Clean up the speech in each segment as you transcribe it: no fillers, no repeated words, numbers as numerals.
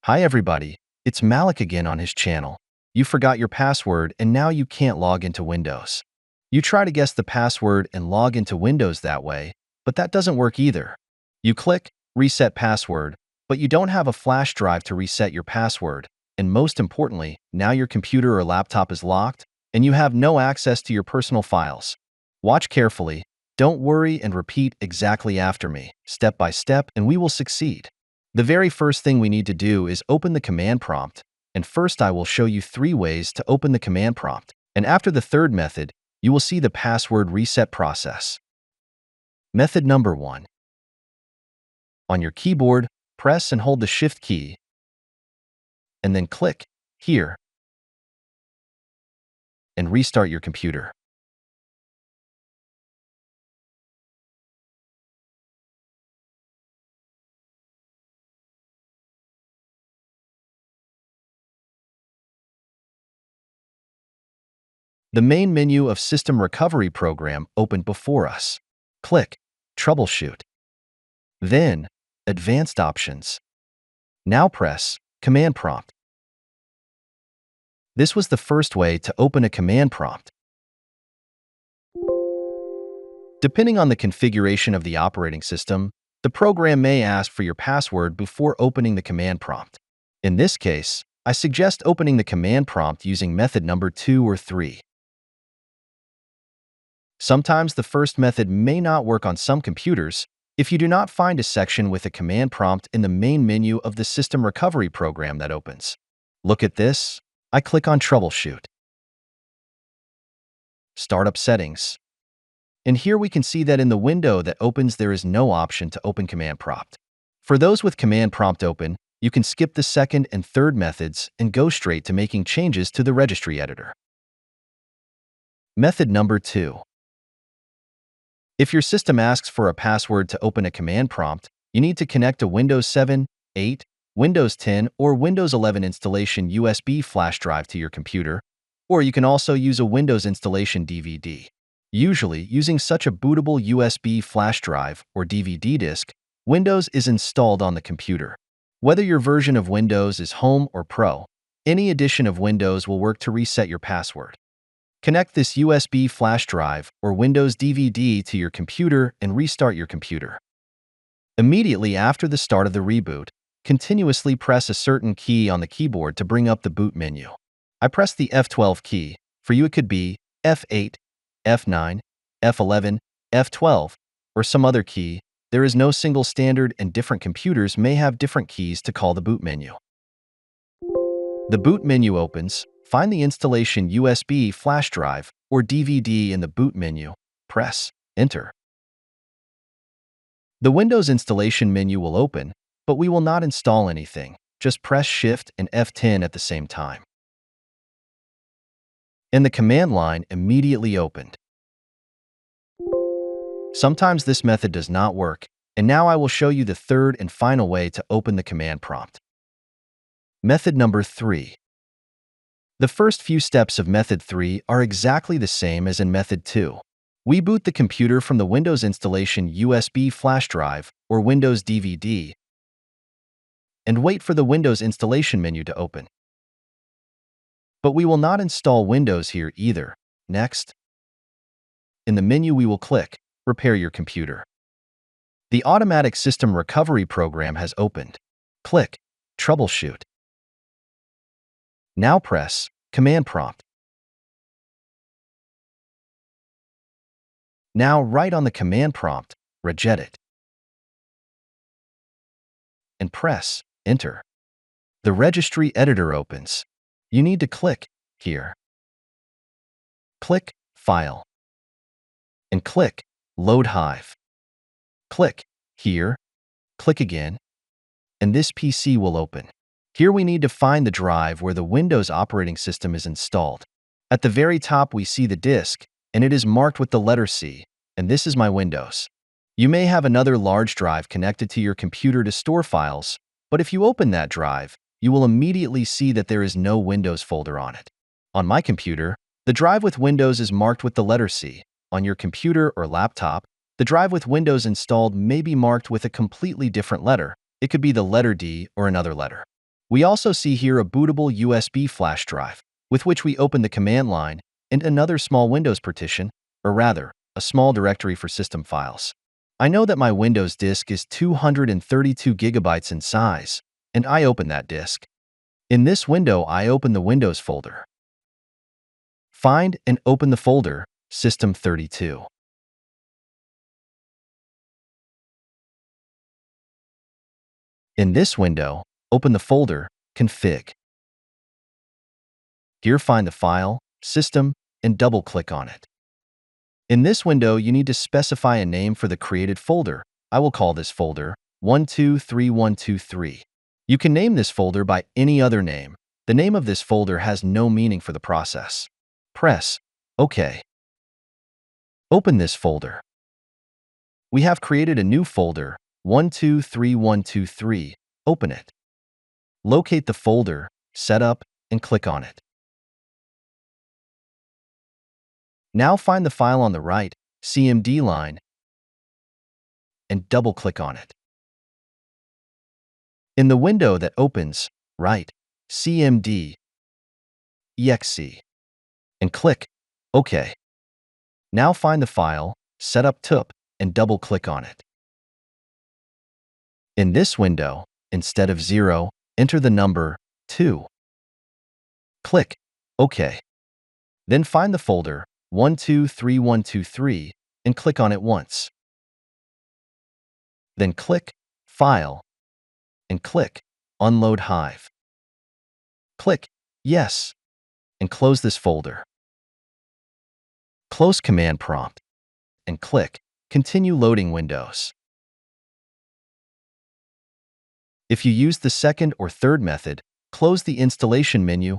Hi everybody, it's Malik again on his channel. You forgot your password and now you can't log into Windows. You try to guess the password and log into Windows that way, but that doesn't work either. You click Reset Password, but you don't have a flash drive to reset your password, and most importantly, now your computer or laptop is locked and you have no access to your personal files. Watch carefully, don't worry, and repeat exactly after me, step by step, and we will succeed. The very first thing we need to do is open the command prompt, and first I will show you 3 ways to open the command prompt, and after the third method, you will see the password reset process. Method number 1. On your keyboard, press and hold the Shift key, and then click here, and restart your computer. The main menu of System Recovery Program opened before us. Click Troubleshoot. Then, Advanced Options. Now press Command Prompt. This was the first way to open a command prompt. Depending on the configuration of the operating system, the program may ask for your password before opening the command prompt. In this case, I suggest opening the command prompt using method number 2 or 3. Sometimes the first method may not work on some computers if you do not find a section with a command prompt in the main menu of the System Recovery Program that opens. Look at this. I click on Troubleshoot. Startup Settings. And here we can see that in the window that opens there is no option to open command prompt. For those with command prompt open, you can skip the second and third methods and go straight to making changes to the registry editor. Method number 2. If your system asks for a password to open a command prompt, you need to connect a Windows 7, 8, Windows 10, or Windows 11 installation USB flash drive to your computer, or you can also use a Windows installation DVD. Usually, using such a bootable USB flash drive or DVD disk, Windows is installed on the computer. Whether your version of Windows is Home or Pro, any edition of Windows will work to reset your password. Connect this USB flash drive or Windows DVD to your computer and restart your computer. Immediately after the start of the reboot, continuously press a certain key on the keyboard to bring up the boot menu. I press the F12 key. For you it could be F8, F9, F11, F12, or some other key. There is no single standard and different computers may have different keys to call the boot menu. The boot menu opens. Find the installation USB flash drive or DVD in the boot menu. Press Enter. The Windows installation menu will open, but we will not install anything. Just press Shift and F10 at the same time. And the command line immediately opened. Sometimes this method does not work, and now I will show you the third and final way to open the command prompt. Method number 3. The first few steps of Method 3 are exactly the same as in Method 2. We boot the computer from the Windows installation USB flash drive or Windows DVD and wait for the Windows installation menu to open. But we will not install Windows here either. Next, in the menu we will click Repair your computer. The automatic system recovery program has opened. Click Troubleshoot. Now press Command Prompt. Now write on the command prompt, Regedit, and press Enter. The registry editor opens. You need to click here. Click File, and click Load Hive. Click here, click again, and this PC will open. Here we need to find the drive where the Windows operating system is installed. At the very top we see the disk, and it is marked with the letter C, and this is my Windows. You may have another large drive connected to your computer to store files, but if you open that drive, you will immediately see that there is no Windows folder on it. On my computer, the drive with Windows is marked with the letter C. On your computer or laptop, the drive with Windows installed may be marked with a completely different letter. It could be the letter D or another letter. We also see here a bootable USB flash drive, with which we open the command line, and another small Windows partition, or rather, a small directory for system files. I know that my Windows disk is 232 gigabytes in size, and I open that disk. In this window, I open the Windows folder. Find and open the folder, System32. In this window, open the folder, Config. Here find the file, System, and double-click on it. In this window, you need to specify a name for the created folder. I will call this folder 123123. You can name this folder by any other name. The name of this folder has no meaning for the process. Press OK. Open this folder. We have created a new folder, 123123. Open it. Locate the folder, Setup, and click on it. Now find the file on the right, CMD line, and double-click on it. In the window that opens, write CMD exe and click OK. Now find the file, Setup TUP, and double-click on it. In this window, instead of 0, enter the number 2. Click OK. Then find the folder 123123 and click on it once. Then click File and click Unload Hive. Click Yes and close this folder. Close Command Prompt and click Continue Loading Windows. If you use the second or third method, close the installation menu.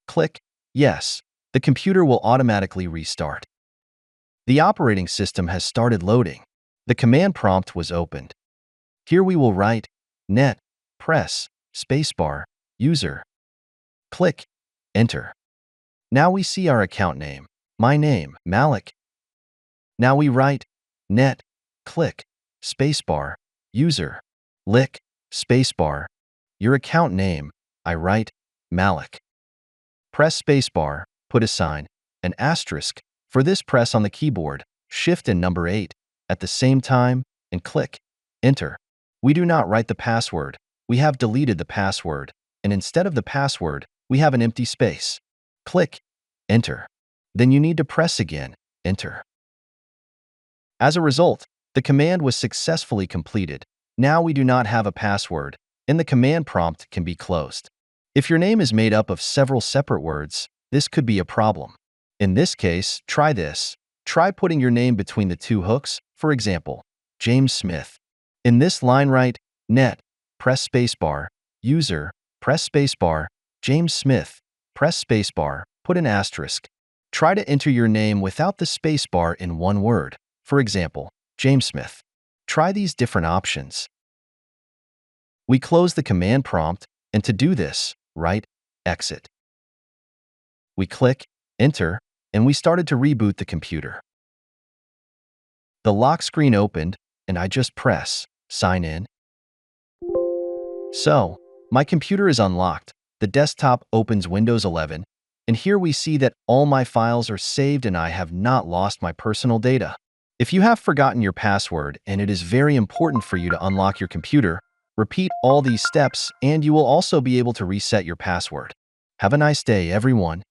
Click Yes. The computer will automatically restart. The operating system has started loading. The command prompt was opened. Here we will write net, press, spacebar, user. Click Enter. Now we see our account name, my name, Malik. Now we write net, click, spacebar, user, lick, spacebar, your account name, I write Malik. Press spacebar, put a sign, an asterisk. For this, press on the keyboard, Shift and number 8, at the same time, and click Enter. We do not write the password. We have deleted the password, and instead of the password, we have an empty space. Click Enter. Then you need to press again, Enter. As a result, the command was successfully completed. Now we do not have a password, and the command prompt can be closed. If your name is made up of several separate words, this could be a problem. In this case, try this. Try putting your name between the two hooks, for example, James Smith. In this line write net, press spacebar, user, press spacebar, James Smith, press spacebar, put an asterisk. Try to enter your name without the spacebar in one word, for example, James Smith. Try these different options. We close the command prompt, and to do this, write exit. We click Enter, and we started to reboot the computer. The lock screen opened, and I just press Sign In. So, my computer is unlocked. The desktop opens Windows 11, and here we see that all my files are saved and I have not lost my personal data. If you have forgotten your password and it is very important for you to unlock your computer, repeat all these steps and you will also be able to reset your password. Have a nice day, everyone.